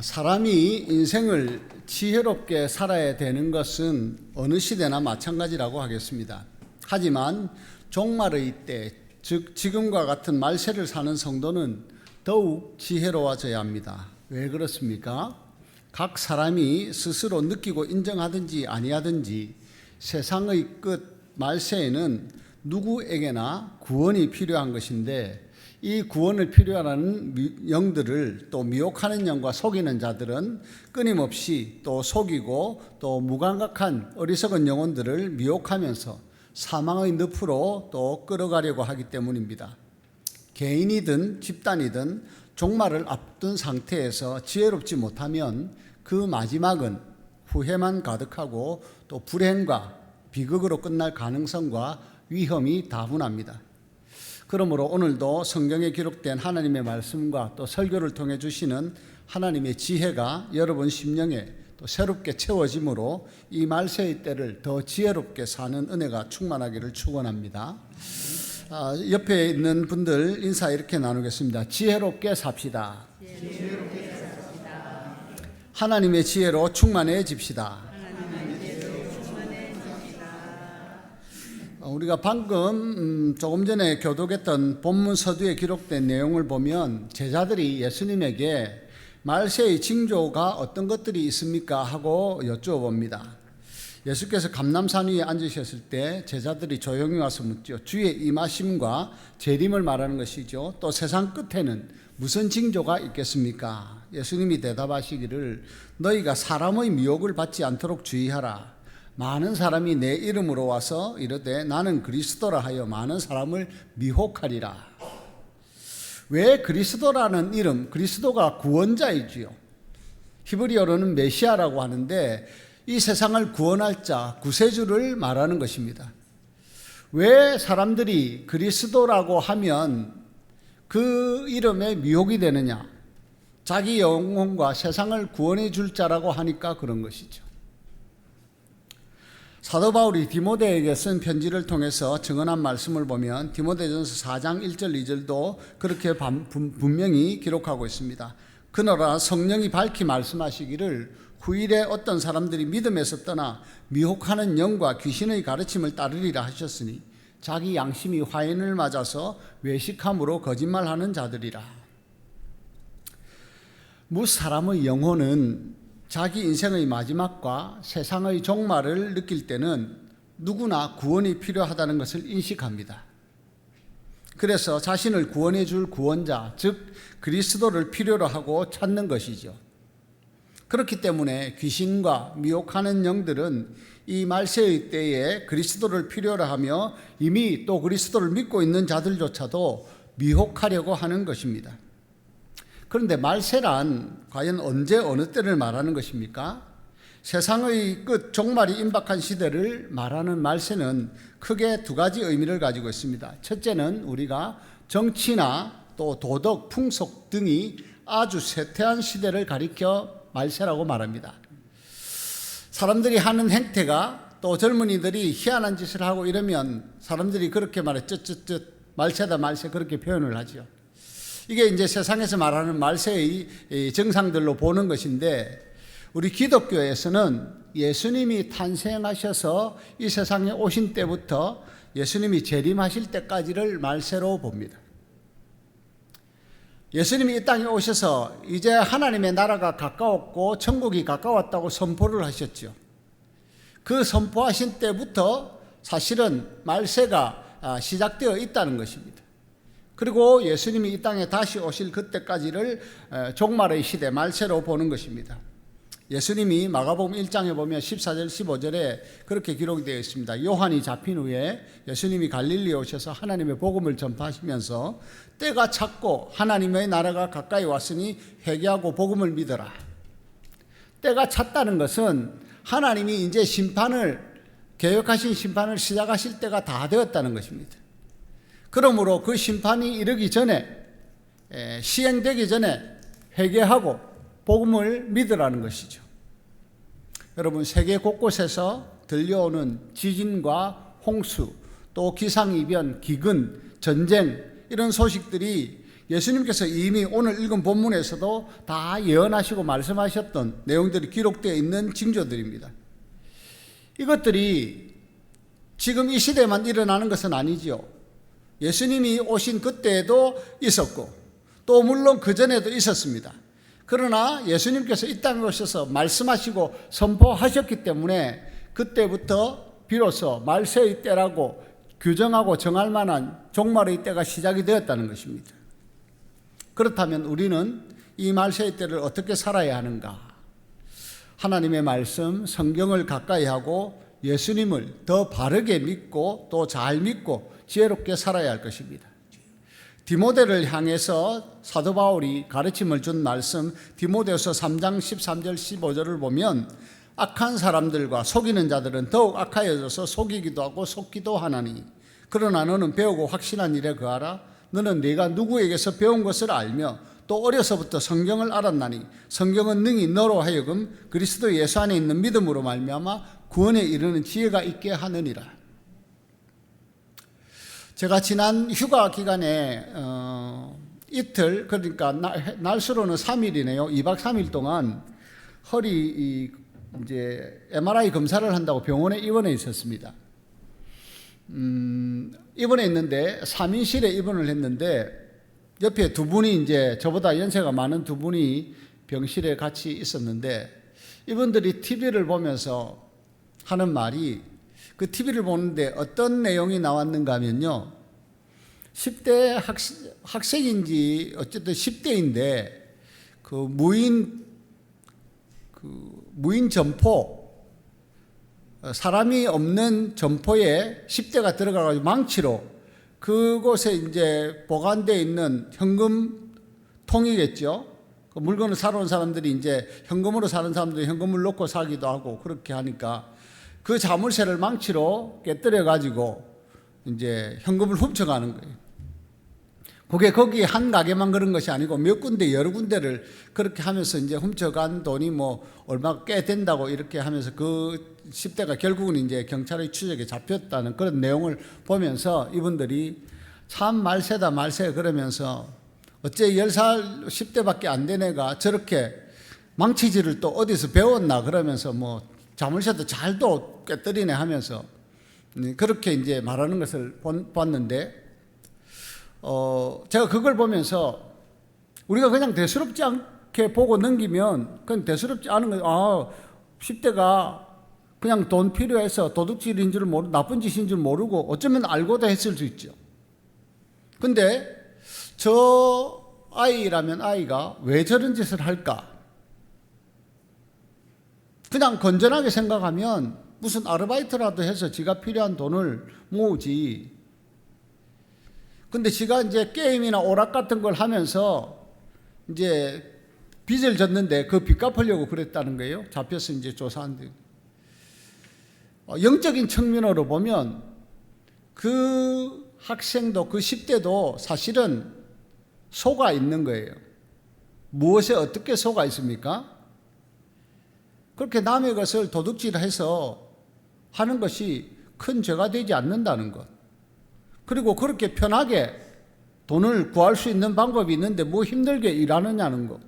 사람이 인생을 지혜롭게 살아야 되는 것은 어느 시대나 마찬가지라고 하겠습니다. 하지만 종말의 때, 즉 지금과 같은 말세를 사는 성도는 더욱 지혜로워져야 합니다. 왜 그렇습니까? 각 사람이 스스로 느끼고 인정하든지 아니하든지 세상의 끝 말세에는 누구에게나 구원이 필요한 것인데, 이 구원을 필요하는 영들을 또 미혹하는 영과 속이는 자들은 끊임없이 또 속이고 또 무감각한 어리석은 영혼들을 미혹하면서 사망의 늪으로 또 끌어가려고 하기 때문입니다. 개인이든 집단이든 종말을 앞둔 상태에서 지혜롭지 못하면 그 마지막은 후회만 가득하고 또 불행과 비극으로 끝날 가능성과 위험이 다분합니다. 그러므로 오늘도 성경에 기록된 하나님의 말씀과 또 설교를 통해 주시는 하나님의 지혜가 여러분 심령에 또 새롭게 채워짐으로 이 말세의 때를 더 지혜롭게 사는 은혜가 충만하기를 축원합니다. 옆에 있는 분들 인사 이렇게 나누겠습니다. 지혜롭게 삽시다. 하나님의 지혜로 충만해집시다. 우리가 방금 조금 전에 교독했던 본문 서두에 기록된 내용을 보면 제자들이 예수님에게 말세의 징조가 어떤 것들이 있습니까? 하고 여쭈어봅니다. 예수께서 감람산 위에 앉으셨을 때 제자들이 조용히 와서 묻죠. 주의 임하심과 재림을 말하는 것이죠. 또 세상 끝에는 무슨 징조가 있겠습니까? 예수님이 대답하시기를 너희가 사람의 미혹을 받지 않도록 주의하라. 많은 사람이 내 이름으로 와서 이르되 나는 그리스도라 하여 많은 사람을 미혹하리라. 왜 그리스도라는 이름? 그리스도가 구원자이지요. 히브리어로는 메시아라고 하는데 이 세상을 구원할 자, 구세주를 말하는 것입니다. 왜 사람들이 그리스도라고 하면 그 이름에 미혹이 되느냐? 자기 영혼과 세상을 구원해 줄 자라고 하니까 그런 것이죠. 사도 바울이 디모데에게 쓴 편지를 통해서 증언한 말씀을 보면 디모데전서 4장 1절 2절도 그렇게 분명히 기록하고 있습니다. 그러나 성령이 밝히 말씀하시기를 후일에 어떤 사람들이 믿음에서 떠나 미혹하는 영과 귀신의 가르침을 따르리라 하셨으니 자기 양심이 화인을 맞아서 외식함으로 거짓말하는 자들이라. 사람의 영혼은 자기 인생의 마지막과 세상의 종말을 느낄 때는 누구나 구원이 필요하다는 것을 인식합니다. 그래서 자신을 구원해 줄 구원자, 즉 그리스도를 필요로 하고 찾는 것이죠. 그렇기 때문에 귀신과 미혹하는 영들은 이 말세의 때에 그리스도를 필요로 하며 이미 또 그리스도를 믿고 있는 자들조차도 미혹하려고 하는 것입니다. 그런데 말세란 과연 언제 어느 때를 말하는 것입니까? 세상의 끝 종말이 임박한 시대를 말하는 말세는 크게 두 가지 의미를 가지고 있습니다. 첫째는 우리가 정치나 또 도덕, 풍속 등이 아주 쇠퇴한 시대를 가리켜 말세라고 말합니다. 사람들이 하는 행태가 또 젊은이들이 희한한 짓을 하고 이러면 사람들이 그렇게 말해 쯧쯧쯧 말세다 말세 그렇게 표현을 하죠. 이게 이제 세상에서 말하는 말세의 증상들로 보는 것인데 우리 기독교에서는 예수님이 탄생하셔서 이 세상에 오신 때부터 예수님이 재림하실 때까지를 말세로 봅니다. 예수님이 이 땅에 오셔서 이제 하나님의 나라가 가까웠고 천국이 가까웠다고 선포를 하셨죠. 그 선포하신 때부터 사실은 말세가 시작되어 있다는 것입니다. 그리고 예수님이 이 땅에 다시 오실 그때까지를 종말의 시대, 말세로 보는 것입니다. 예수님이 마가복음 1장에 보면 14절 15절에 그렇게 기록이 되어 있습니다. 요한이 잡힌 후에 예수님이 갈릴리에 오셔서 하나님의 복음을 전파하시면서 때가 찼고 하나님의 나라가 가까이 왔으니 회개하고 복음을 믿어라. 때가 찼다는 것은 하나님이 이제 계획하신 심판을 시작하실 때가 다 되었다는 것입니다. 그러므로 그 심판이 이르기 전에 시행되기 전에 회개하고 복음을 믿으라는 것이죠. 여러분 세계 곳곳에서 들려오는 지진과 홍수 또 기상이변, 기근, 전쟁 이런 소식들이 예수님께서 이미 오늘 읽은 본문에서도 다 예언하시고 말씀하셨던 내용들이 기록되어 있는 징조들입니다. 이것들이 지금 이 시대에만 일어나는 것은 아니지요. 예수님이 오신 그때에도 있었고 또 물론 그전에도 있었습니다. 그러나 예수님께서 이 땅에 오셔서 말씀하시고 선포하셨기 때문에 그때부터 비로소 말세의 때라고 규정하고 정할 만한 종말의 때가 시작이 되었다는 것입니다. 그렇다면 우리는 이 말세의 때를 어떻게 살아야 하는가? 하나님의 말씀, 성경을 가까이 하고 예수님을 더 바르게 믿고 또 잘 믿고 지혜롭게 살아야 할 것입니다. 디모데를 향해서 사도 바울이 가르침을 준 말씀 디모데후서 3장 13절 15절을 보면 악한 사람들과 속이는 자들은 더욱 악하여져서 속이기도 하고 속기도 하나니 그러나 너는 배우고 확신한 일에 거하라. 너는 네가 누구에게서 배운 것을 알며 또 어려서부터 성경을 알았나니 성경은 능히 너로 하여금 그리스도 예수 안에 있는 믿음으로 말미암아 구원에 이르는 지혜가 있게 하느니라. 제가 지난 휴가 기간에 이틀, 그러니까 날수로는 3일이네요. 2박 3일 동안 허리 이제 MRI 검사를 한다고 병원에 입원해 있었습니다. 입원해 있는데 3인실에 입원을 했는데 옆에 두 분이 이제 저보다 연세가 많은 두 분이 병실에 같이 있었는데 이분들이 TV를 보면서 하는 말이 그 TV를 보는데 어떤 내용이 나왔는가 하면요. 10대 학생인지 어쨌든 10대인데 그 무인 점포, 사람이 없는 점포에 10대가 들어가가지고 망치로 그곳에 이제 보관되어 있는 현금통이겠죠. 그 물건을 사러 온 사람들이 이제 현금으로 사는 사람들이 현금을 넣고 사기도 하고 그렇게 하니까 그 자물쇠를 망치로 깨뜨려가지고 이제 현금을 훔쳐가는 거예요. 그게 거기 한 가게만 그런 것이 아니고 몇 군데 여러 군데를 그렇게 하면서 이제 훔쳐간 돈이 뭐 얼마 꽤 된다고 이렇게 하면서 그 10대가 결국은 이제 경찰의 추적에 잡혔다는 그런 내용을 보면서 이분들이 참 말세다 말세 그러면서 어째 10살 10대밖에 안 된 애가 저렇게 망치질을 또 어디서 배웠나 그러면서 뭐 자물쇠도 잘 또 깨뜨리네 하면서 그렇게 이제 말하는 것을 봤는데 제가 그걸 보면서 우리가 그냥 대수롭지 않게 보고 넘기면 그건 대수롭지 않은 거예요. 10대가 그냥 돈 필요해서 도둑질인 줄 모르고 나쁜 짓인 줄 모르고 어쩌면 알고도 했을 수 있죠. 근데 저 아이라면 아이가 왜 저런 짓을 할까? 그냥 건전하게 생각하면 무슨 아르바이트라도 해서 지가 필요한 돈을 모으지. 근데 지가 이제 게임이나 오락 같은 걸 하면서 이제 빚을 졌는데 그 빚 갚으려고 그랬다는 거예요. 잡혀서 이제 조사한데. 영적인 측면으로 보면 그 학생도 그 10대도 사실은 속아 있는 거예요. 무엇에 어떻게 속아 있습니까? 그렇게 남의 것을 도둑질해서 하는 것이 큰 죄가 되지 않는다는 것. 그리고 그렇게 편하게 돈을 구할 수 있는 방법이 있는데 뭐 힘들게 일하느냐는 것.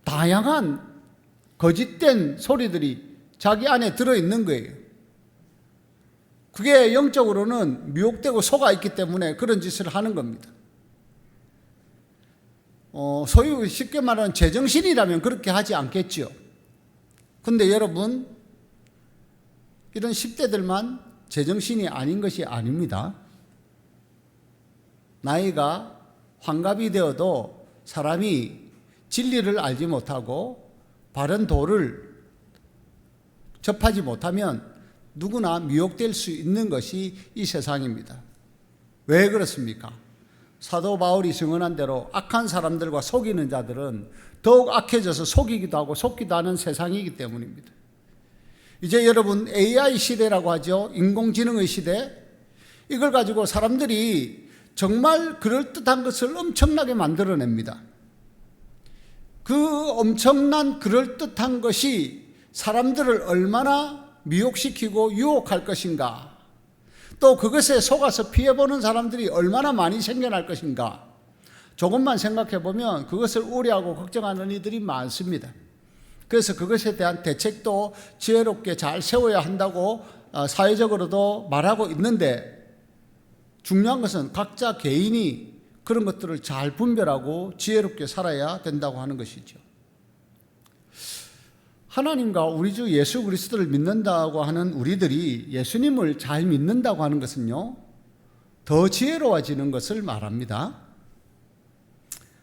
다양한 거짓된 소리들이 자기 안에 들어있는 거예요. 그게 영적으로는 미혹되고 속아 있기 때문에 그런 짓을 하는 겁니다. 소위 쉽게 말하는 제정신이라면 그렇게 하지 않겠죠. 근데 여러분, 이런 10대들만 제정신이 아닌 것이 아닙니다. 나이가 환갑이 되어도 사람이 진리를 알지 못하고 바른 도를 접하지 못하면 누구나 미혹될 수 있는 것이 이 세상입니다. 왜 그렇습니까? 사도 바울이 증언한 대로 악한 사람들과 속이는 자들은 더욱 악해져서 속이기도 하고 속기도 하는 세상이기 때문입니다. 이제 여러분 AI 시대라고 하죠. 인공지능의 시대. 이걸 가지고 사람들이 정말 그럴듯한 것을 엄청나게 만들어냅니다. 그 엄청난 그럴듯한 것이 사람들을 얼마나 미혹시키고 유혹할 것인가. 또 그것에 속아서 피해보는 사람들이 얼마나 많이 생겨날 것인가. 조금만 생각해 보면 그것을 우려하고 걱정하는 이들이 많습니다. 그래서 그것에 대한 대책도 지혜롭게 잘 세워야 한다고 사회적으로도 말하고 있는데, 중요한 것은 각자 개인이 그런 것들을 잘 분별하고 지혜롭게 살아야 된다고 하는 것이죠. 하나님과 우리 주 예수 그리스도를 믿는다고 하는 우리들이 예수님을 잘 믿는다고 하는 것은요, 더 지혜로워지는 것을 말합니다.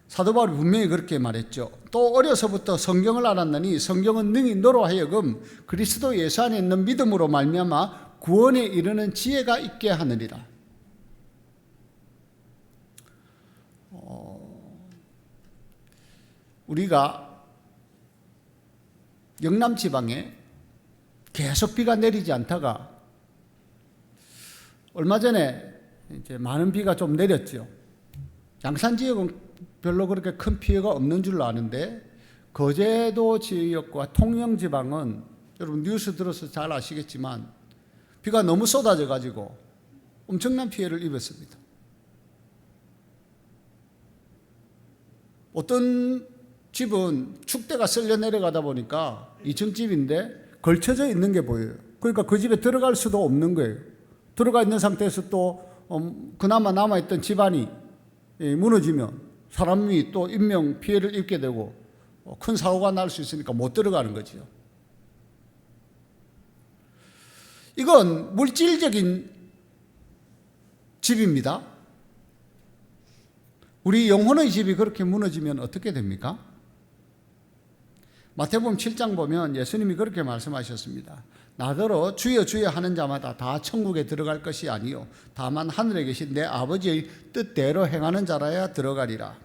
사도 바울이 분명히 그렇게 말했죠. 또 어려서부터 성경을 알았느니 성경은 능히 너로 하여금 그리스도 예수 안에 있는 믿음으로 말미암아 구원에 이르는 지혜가 있게 하느니라. 우리가 영남 지방에 계속 비가 내리지 않다가 얼마 전에 이제 많은 비가 좀 내렸죠. 양산 지역은 별로 그렇게 큰 피해가 없는 줄로 아는데, 거제도 지역과 통영 지방은 여러분 뉴스 들어서 잘 아시겠지만 비가 너무 쏟아져 가지고 엄청난 피해를 입었습니다. 어떤 집은 축대가 쓸려 내려가다 보니까 2층 집인데 걸쳐져 있는 게 보여요. 그러니까 그 집에 들어갈 수도 없는 거예요. 들어가 있는 상태에서 또 그나마 남아있던 집안이 무너지면 사람이 또 인명 피해를 입게 되고 큰 사고가 날 수 있으니까 못 들어가는 거죠. 이건 물질적인 집입니다. 우리 영혼의 집이 그렇게 무너지면 어떻게 됩니까? 마태복음 7장 보면 예수님이 그렇게 말씀하셨습니다. 나더러 주여 주여 하는 자마다 다 천국에 들어갈 것이 아니요 다만 하늘에 계신 내 아버지의 뜻대로 행하는 자라야 들어가리라.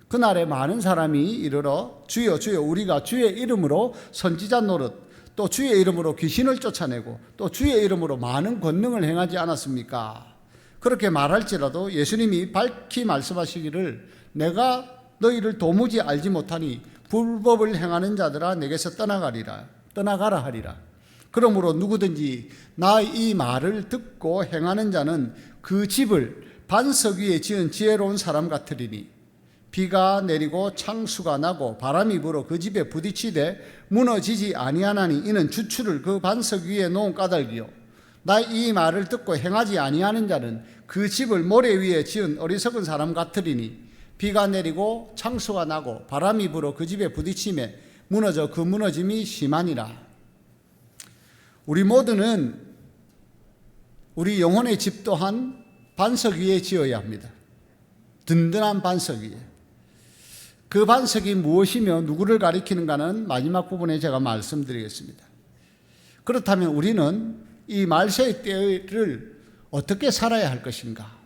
그날에 많은 사람이 이르러 주여 주여 우리가 주의 이름으로 선지자 노릇 또 주의 이름으로 귀신을 쫓아내고 또 주의 이름으로 많은 권능을 행하지 않았습니까? 그렇게 말할지라도 예수님이 밝히 말씀하시기를 내가 너희를 도무지 알지 못하니 불법을 행하는 자들아 내게서 떠나가라 하리라. 그러므로 누구든지 나 이 말을 듣고 행하는 자는 그 집을 반석 위에 지은 지혜로운 사람 같으리니 비가 내리고 창수가 나고 바람이 불어 그 집에 부딪히되 무너지지 아니하나니 이는 주추를 그 반석 위에 놓은 까닭이요 나 이 말을 듣고 행하지 아니하는 자는 그 집을 모래 위에 지은 어리석은 사람 같으리니 비가 내리고 창수가 나고 바람이 불어 그 집에 부딪히매 무너져 그 무너짐이 심하니라. 우리 모두는 우리 영혼의 집 또한 반석 위에 지어야 합니다. 든든한 반석 위에. 그 반석이 무엇이며 누구를 가리키는가는 마지막 부분에 제가 말씀드리겠습니다. 그렇다면 우리는 이 말세의 때를 어떻게 살아야 할 것인가?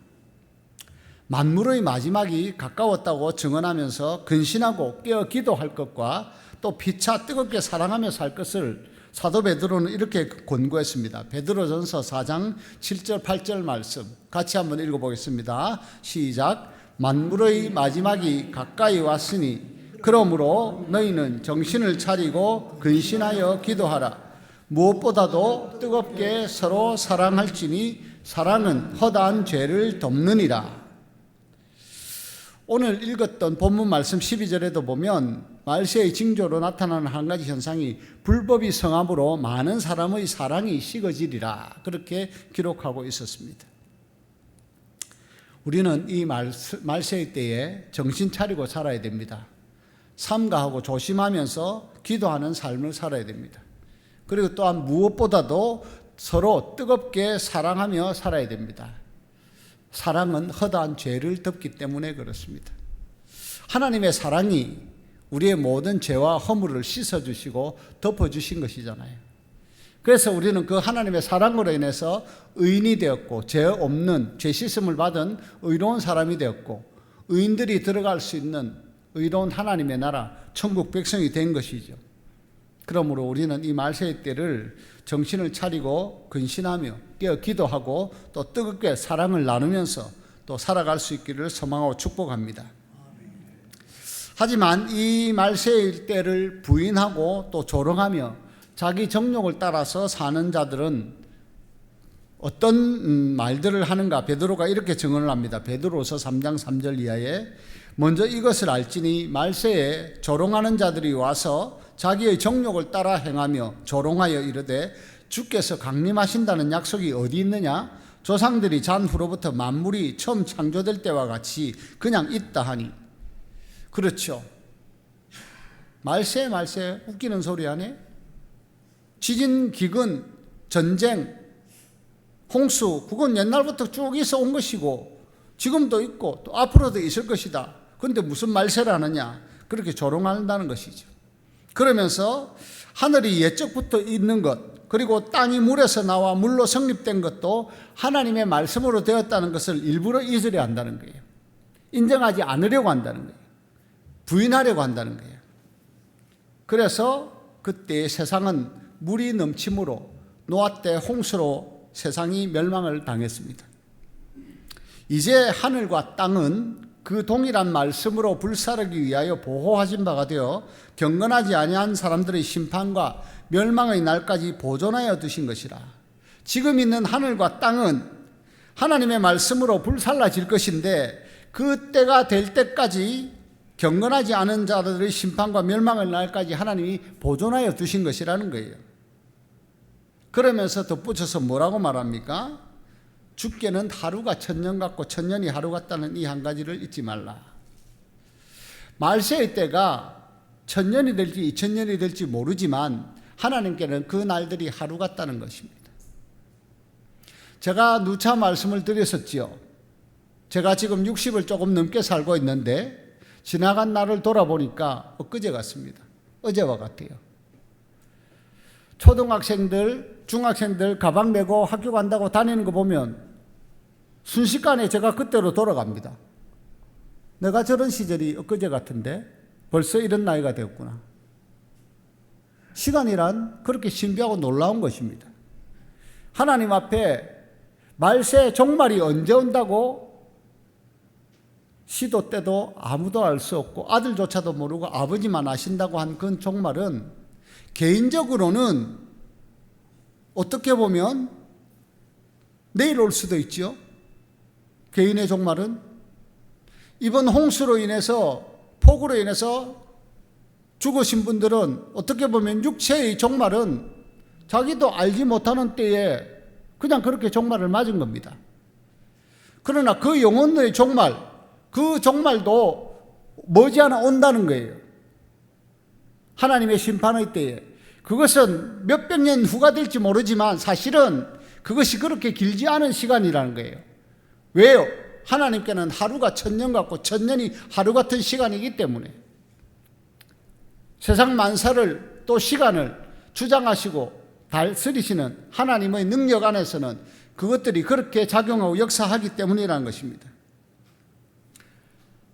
만물의 마지막이 가까웠다고 증언하면서 근신하고 깨어 기도할 것과 또 피차 뜨겁게 사랑하며 살 것을 사도 베드로는 이렇게 권고했습니다. 베드로전서 4장 7절 8절 말씀 같이 한번 읽어보겠습니다. 시작. 만물의 마지막이 가까이 왔으니 그러므로 너희는 정신을 차리고 근신하여 기도하라. 무엇보다도 뜨겁게 서로 사랑할지니 사랑은 허다한 죄를 덮느니라. 오늘 읽었던 본문 말씀 12절에도 보면 말세의 징조로 나타나는 한 가지 현상이 불법이 성함으로 많은 사람의 사랑이 식어지리라 그렇게 기록하고 있었습니다. 우리는 이 말세의 때에 정신 차리고 살아야 됩니다. 삼가하고 조심하면서 기도하는 삶을 살아야 됩니다. 그리고 또한 무엇보다도 서로 뜨겁게 사랑하며 살아야 됩니다. 사랑은 허다한 죄를 덮기 때문에 그렇습니다. 하나님의 사랑이 우리의 모든 죄와 허물을 씻어주시고 덮어주신 것이잖아요. 그래서 우리는 그 하나님의 사랑으로 인해서 의인이 되었고 죄 없는 죄 씻음을 받은 의로운 사람이 되었고 의인들이 들어갈 수 있는 의로운 하나님의 나라 천국 백성이 된 것이죠. 그러므로 우리는 이 말세의 때를 정신을 차리고 근신하며 깨어 기도하고 또 뜨겁게 사랑을 나누면서 또 살아갈 수 있기를 소망하고 축복합니다. 하지만 이 말세의 때를 부인하고 또 조롱하며 자기 정욕을 따라서 사는 자들은 어떤 말들을 하는가? 베드로가 이렇게 증언을 합니다. 베드로서 3장 3절 이하에 먼저 이것을 알지니 말세에 조롱하는 자들이 와서 자기의 정욕을 따라 행하며 조롱하여 이르되 주께서 강림하신다는 약속이 어디 있느냐? 조상들이 잔 후로부터 만물이 처음 창조될 때와 같이 그냥 있다 하니. 그렇죠. 말세 웃기는 소리 하네. 지진, 기근, 전쟁, 홍수, 그건 옛날부터 쭉 있어 온 것이고 지금도 있고 또 앞으로도 있을 것이다. 그런데 무슨 말세를 하느냐? 그렇게 조롱한다는 것이죠. 그러면서 하늘이 옛적부터 있는 것, 그리고 땅이 물에서 나와 물로 성립된 것도 하나님의 말씀으로 되었다는 것을 일부러 잊으려 한다는 거예요. 인정하지 않으려고 한다는 거예요. 부인하려고 한다는 거예요. 그래서 그때 세상은 물이 넘침으로 노아 때 홍수로 세상이 멸망을 당했습니다. 이제 하늘과 땅은 그 동일한 말씀으로 불사르기 위하여 보호하신 바가 되어 경건하지 아니한 사람들의 심판과 멸망의 날까지 보존하여 두신 것이라. 지금 있는 하늘과 땅은 하나님의 말씀으로 불살라질 것인데 그 때가 될 때까지 경건하지 않은 자들의 심판과 멸망의 날까지 하나님이 보존하여 두신 것이라는 거예요. 그러면서 덧붙여서 뭐라고 말합니까? 주께는 하루가 천년 같고 천년이 하루 같다는 이 한 가지를 잊지 말라. 말세의 때가 천년이 될지 2000년이 될지 모르지만 하나님께는 그 날들이 하루 같다는 것입니다. 제가 누차 말씀을 드렸었지요. 제가 지금 60을 조금 넘게 살고 있는데 지나간 날을 돌아보니까 엊그제 같습니다. 어제와 같아요. 초등학생들, 중학생들 가방 메고 학교 간다고 다니는 거 보면 순식간에 제가 그때로 돌아갑니다. 내가 저런 시절이 엊그제 같은데 벌써 이런 나이가 되었구나. 시간이란 그렇게 신비하고 놀라운 것입니다. 하나님 앞에 말세 종말이 언제 온다고 시도 때도 아무도 알 수 없고 아들조차도 모르고 아버지만 아신다고 한 그 종말은 개인적으로는 어떻게 보면 내일 올 수도 있죠. 개인의 종말은 이번 홍수로 인해서 폭우로 인해서 죽으신 분들은 어떻게 보면 육체의 종말은 자기도 알지 못하는 때에 그냥 그렇게 종말을 맞은 겁니다. 그러나 그 영혼의 종말, 그 종말도 머지않아 온다는 거예요. 하나님의 심판의 때에. 그것은 몇백 년 후가 될지 모르지만 사실은 그것이 그렇게 길지 않은 시간이라는 거예요. 왜요? 하나님께는 하루가 천년 같고 천년이 하루 같은 시간이기 때문에. 세상 만사를 또 시간을 주장하시고 다스리시는 하나님의 능력 안에서는 그것들이 그렇게 작용하고 역사하기 때문이라는 것입니다.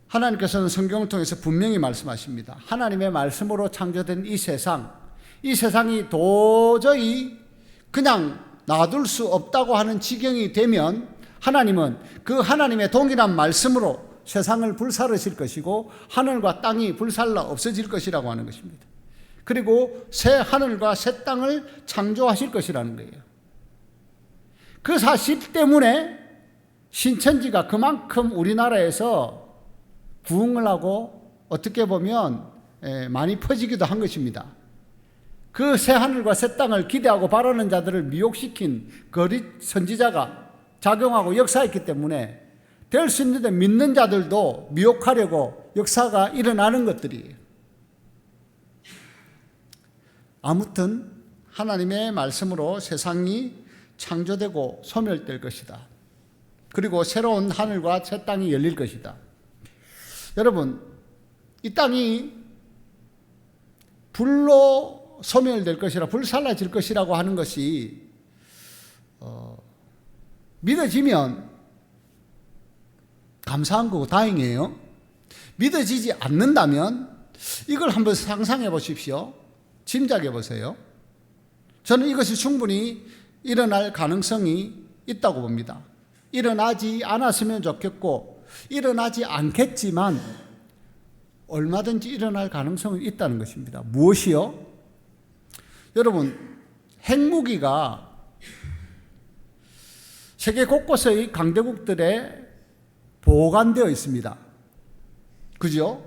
하나님께서는 성경을 통해서 분명히 말씀하십니다. 하나님의 말씀으로 창조된 이 세상이 도저히 그냥 놔둘 수 없다고 하는 지경이 되면 하나님은 그 하나님의 동일한 말씀으로 세상을 불사르실 것이고 하늘과 땅이 불살라 없어질 것이라고 하는 것입니다. 그리고 새 하늘과 새 땅을 창조하실 것이라는 거예요. 그 사실 때문에 신천지가 그만큼 우리나라에서 부흥을 하고 어떻게 보면 많이 퍼지기도 한 것입니다. 그 새 하늘과 새 땅을 기대하고 바라는 자들을 미혹시킨 거짓 선지자가 작용하고 역사했기 때문에 될 수 있는데 믿는 자들도 미혹하려고 역사가 일어나는 것들이에요. 아무튼 하나님의 말씀으로 세상이 창조되고 소멸될 것이다. 그리고 새로운 하늘과 새 땅이 열릴 것이다. 여러분, 이 땅이 불로 소멸될 것이라 불살라질 것이라고 하는 것이 믿어지면 감사한 거고 다행이에요. 믿어지지 않는다면 이걸 한번 상상해 보십시오. 짐작해 보세요. 저는 이것이 충분히 일어날 가능성이 있다고 봅니다. 일어나지 않았으면 좋겠고 일어나지 않겠지만 얼마든지 일어날 가능성이 있다는 것입니다. 무엇이요? 여러분, 핵무기가 세계 곳곳의 강대국들에 보관되어 있습니다. 그죠?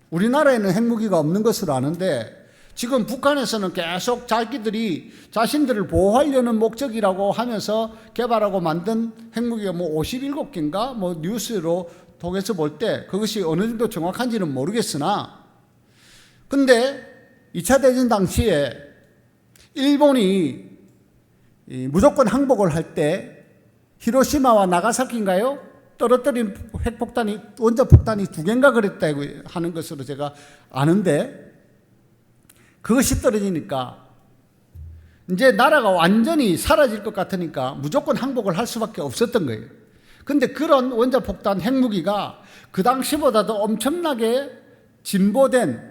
우리나라에는 핵무기가 없는 것으로 아는데 지금 북한에서는 계속 자기들이 자신들을 보호하려는 목적이라고 하면서 개발하고 만든 핵무기가 57개인가 뉴스로 통해서 볼 때 그것이 어느 정도 정확한지는 모르겠으나, 근데 2차 대전 당시에 일본이 무조건 항복을 할 때 히로시마와 나가사키인가요? 떨어뜨린 핵폭탄이, 원자폭탄이 2개인가 그랬다고 하는 것으로 제가 아는데, 그것이 떨어지니까 이제 나라가 완전히 사라질 것 같으니까 무조건 항복을 할 수밖에 없었던 거예요. 근데 그런 원자폭탄 핵무기가 그 당시보다도 엄청나게 진보된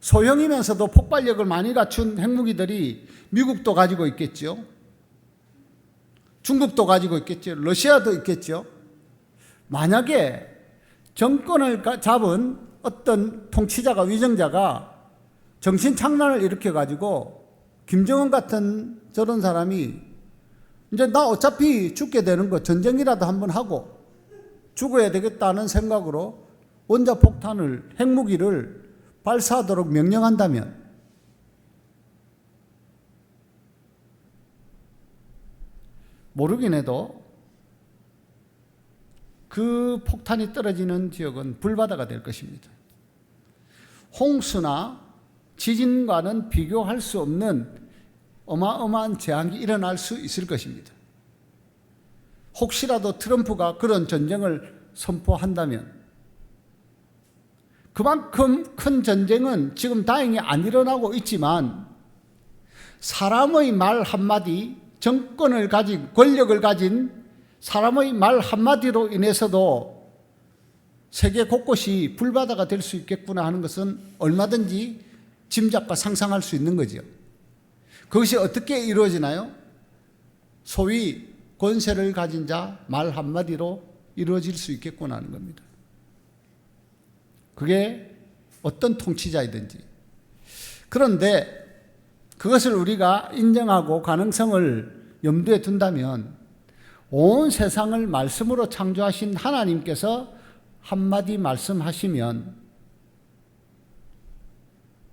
소형이면서도 폭발력을 많이 갖춘 핵무기들이 미국도 가지고 있겠죠. 중국도 가지고 있겠죠. 러시아도 있겠죠. 만약에 정권을 잡은 어떤 통치자가, 위정자가 정신착란을 일으켜가지고 김정은 같은 저런 사람이 이제 나 어차피 죽게 되는 거 전쟁이라도 한번 하고 죽어야 되겠다는 생각으로 원자폭탄을, 핵무기를 발사하도록 명령한다면 모르긴 해도 그 폭탄이 떨어지는 지역은 불바다가 될 것입니다. 홍수나 지진과는 비교할 수 없는 어마어마한 재앙이 일어날 수 있을 것입니다. 혹시라도 트럼프가 그런 전쟁을 선포한다면, 그만큼 큰 전쟁은 지금 다행히 안 일어나고 있지만 사람의 말 한마디, 정권을 가진, 권력을 가진 사람의 말 한마디로 인해서도 세계 곳곳이 불바다가 될 수 있겠구나 하는 것은 얼마든지 짐작과 상상할 수 있는 거죠. 그것이 어떻게 이루어지나요? 소위 권세를 가진 자 말 한마디로 이루어질 수 있겠구나 하는 겁니다. 그게 어떤 통치자이든지. 그런데 그것을 우리가 인정하고 가능성을 염두에 둔다면 온 세상을 말씀으로 창조하신 하나님께서 한마디 말씀하시면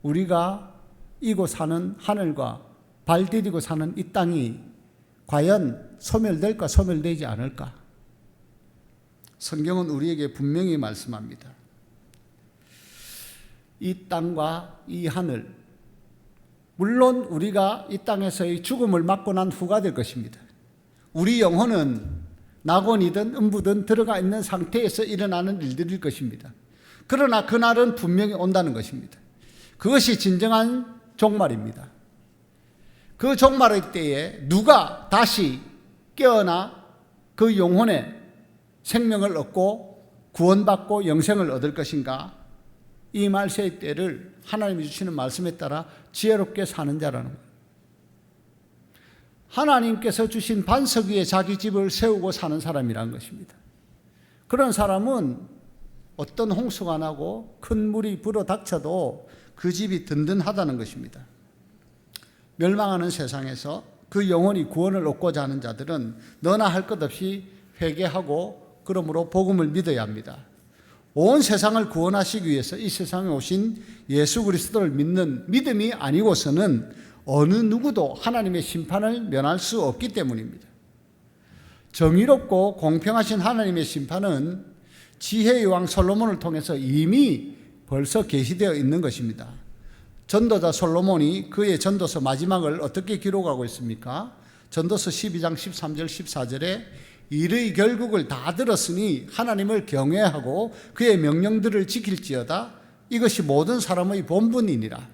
우리가 이고 사는 하늘과 발 디디고 사는 이 땅이 과연 소멸될까 소멸되지 않을까? 성경은 우리에게 분명히 말씀합니다. 이 땅과 이 하늘, 물론 우리가 이 땅에서의 죽음을 맞고 난 후가 될 것입니다. 우리 영혼은 낙원이든 음부든 들어가 있는 상태에서 일어나는 일들일 것입니다. 그러나 그날은 분명히 온다는 것입니다. 그것이 진정한 종말입니다. 그 종말의 때에 누가 다시 깨어나 그 영혼의 생명을 얻고 구원받고 영생을 얻을 것인가? 이 말세의 때를 하나님이 주시는 말씀에 따라 지혜롭게 사는 자라는 거예요. 하나님께서 주신 반석 위에 자기 집을 세우고 사는 사람이라는 것입니다. 그런 사람은 어떤 홍수가 나고 큰 물이 불어 닥쳐도 그 집이 든든하다는 것입니다. 멸망하는 세상에서 그 영혼이 구원을 얻고자 하는 자들은 너나 할 것 없이 회개하고 그러므로 복음을 믿어야 합니다. 온 세상을 구원하시기 위해서 이 세상에 오신 예수 그리스도를 믿는 믿음이 아니고서는 어느 누구도 하나님의 심판을 면할 수 없기 때문입니다. 정의롭고 공평하신 하나님의 심판은 지혜의 왕 솔로몬을 통해서 이미 벌써 계시되어 있는 것입니다. 전도자 솔로몬이 그의 전도서 마지막을 어떻게 기록하고 있습니까? 전도서 12장 13절 14절에 일의 결국을 다 들었으니 하나님을 경외하고 그의 명령들을 지킬지어다. 이것이 모든 사람의 본분이니라.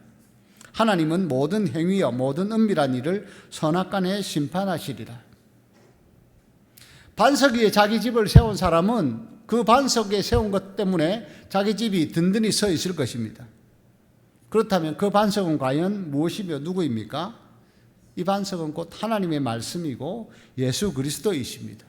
하나님은 모든 행위와 모든 은밀한 일을 선악간에 심판하시리라. 반석 위에 자기 집을 세운 사람은 그 반석에 세운 것 때문에 자기 집이 든든히 서 있을 것입니다. 그렇다면 그 반석은 과연 무엇이며 누구입니까? 이 반석은 곧 하나님의 말씀이고 예수 그리스도이십니다.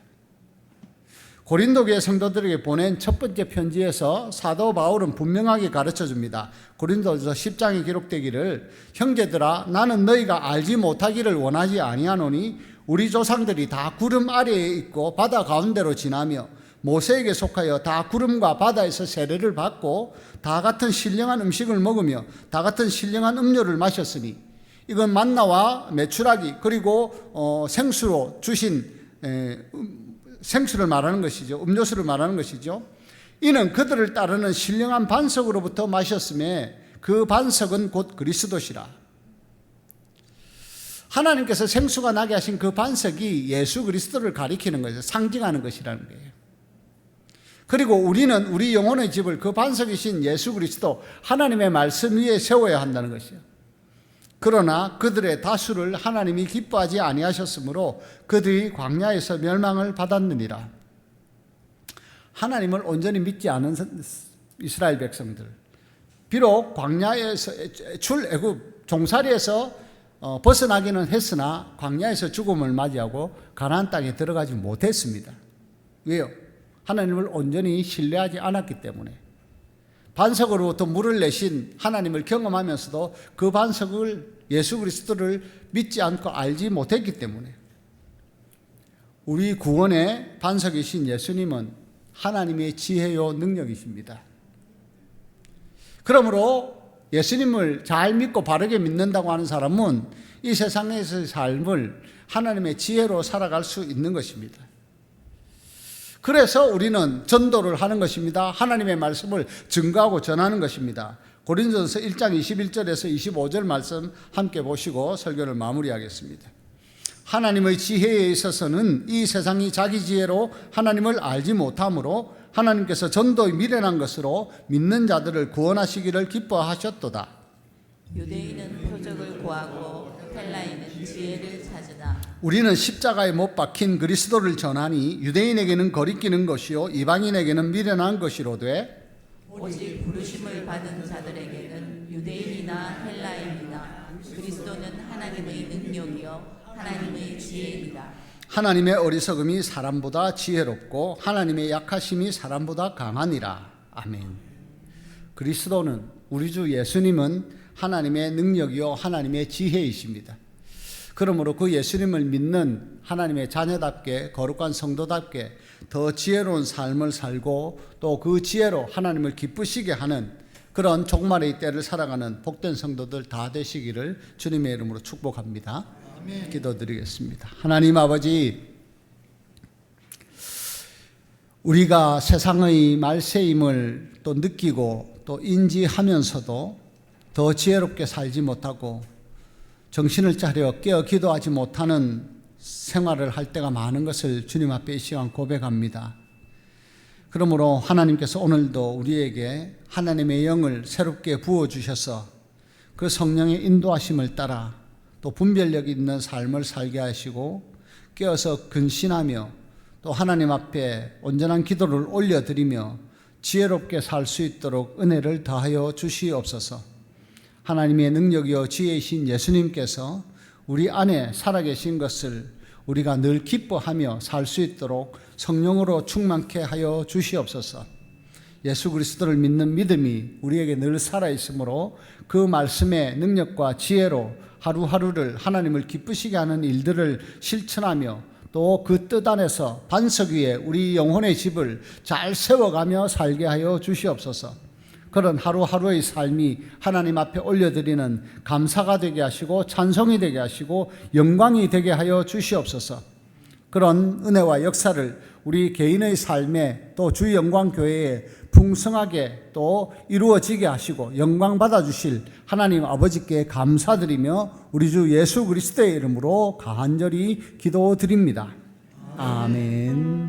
고린도교회 성도들에게 보낸 첫 번째 편지에서 사도 바울은 분명하게 가르쳐줍니다. 고린도서 10장에 기록되기를 형제들아 나는 너희가 알지 못하기를 원하지 아니하노니 우리 조상들이 다 구름 아래에 있고 바다 가운데로 지나며 모세에게 속하여 다 구름과 바다에서 세례를 받고 다 같은 신령한 음식을 먹으며 다 같은 신령한 음료를 마셨으니 이건 만나와 메추라기 그리고 생수로 주신 생수를 말하는 것이죠. 음료수를 말하는 것이죠. 이는 그들을 따르는 신령한 반석으로부터 마셨음에 그 반석은 곧 그리스도시라. 하나님께서 생수가 나게 하신 그 반석이 예수 그리스도를 가리키는 것이죠. 상징하는 것이라는 거예요. 그리고 우리는 우리 영혼의 집을 그 반석이신 예수 그리스도 하나님의 말씀 위에 세워야 한다는 것이요. 그러나 그들의 다수를 하나님이 기뻐하지 아니하셨으므로 그들이 광야에서 멸망을 받았느니라. 하나님을 온전히 믿지 않은 이스라엘 백성들, 비록 광야에서 출애굽 종살이에서 벗어나기는 했으나 광야에서 죽음을 맞이하고 가나안 땅에 들어가지 못했습니다. 왜요? 하나님을 온전히 신뢰하지 않았기 때문에. 반석으로부터 물을 내신 하나님을 경험하면서도 그 반석을 예수 그리스도를 믿지 않고 알지 못했기 때문에. 우리 구원의 반석이신 예수님은 하나님의 지혜요 능력이십니다. 그러므로 예수님을 잘 믿고 바르게 믿는다고 하는 사람은 이 세상에서의 삶을 하나님의 지혜로 살아갈 수 있는 것입니다. 그래서 우리는 전도를 하는 것입니다. 하나님의 말씀을 증거하고 전하는 것입니다. 고린도전서 1장 21절에서 25절 말씀 함께 보시고 설교를 마무리하겠습니다. 하나님의 지혜에 있어서는 이 세상이 자기 지혜로 하나님을 알지 못하므로 하나님께서 전도의 미련한 것으로 믿는 자들을 구원하시기를 기뻐하셨도다. 유대인은 표적을 구하고 헬라인은 지혜를 찾으나 우리는 십자가에 못 박힌 그리스도를 전하니 유대인에게는 거리끼는 것이요 이방인에게는 미련한 것이로되 오직 부르심을 받은 자들에게는 유대인이나 헬라인이나 그리스도는 하나님의 능력이요 하나님의 지혜이다. 하나님의 어리석음이 사람보다 지혜롭고 하나님의 약하심이 사람보다 강하니라. 아멘. 그리스도는 우리 주 예수님은 하나님의 능력이요 하나님의 지혜이십니다. 그러므로 그 예수님을 믿는 하나님의 자녀답게 거룩한 성도답게 더 지혜로운 삶을 살고 또 그 지혜로 하나님을 기쁘시게 하는 그런 종말의 때를 살아가는 복된 성도들 다 되시기를 주님의 이름으로 축복합니다. 아멘. 기도드리겠습니다. 하나님 아버지, 우리가 세상의 말세임을 또 느끼고 또 인지하면서도 더 지혜롭게 살지 못하고 정신을 차려 깨어 기도하지 못하는 생활을 할 때가 많은 것을 주님 앞에 이 시간 고백합니다. 그러므로 하나님께서 오늘도 우리에게 하나님의 영을 새롭게 부어주셔서 그 성령의 인도하심을 따라 또 분별력 있는 삶을 살게 하시고 깨어서 근신하며 또 하나님 앞에 온전한 기도를 올려드리며 지혜롭게 살 수 있도록 은혜를 더하여 주시옵소서. 하나님의 능력이요 지혜이신 예수님께서 우리 안에 살아계신 것을 우리가 늘 기뻐하며 살 수 있도록 성령으로 충만케 하여 주시옵소서. 예수 그리스도를 믿는 믿음이 우리에게 늘 살아있으므로 그 말씀의 능력과 지혜로 하루하루를 하나님을 기쁘시게 하는 일들을 실천하며 또 그 뜻 안에서 반석 위에 우리 영혼의 집을 잘 세워가며 살게 하여 주시옵소서. 그런 하루하루의 삶이 하나님 앞에 올려드리는 감사가 되게 하시고 찬송이 되게 하시고 영광이 되게 하여 주시옵소서. 그런 은혜와 역사를 우리 개인의 삶에 또 주 영광교회에 풍성하게 또 이루어지게 하시고 영광 받아주실 하나님 아버지께 감사드리며 우리 주 예수 그리스도의 이름으로 간절히 기도드립니다. 아멘.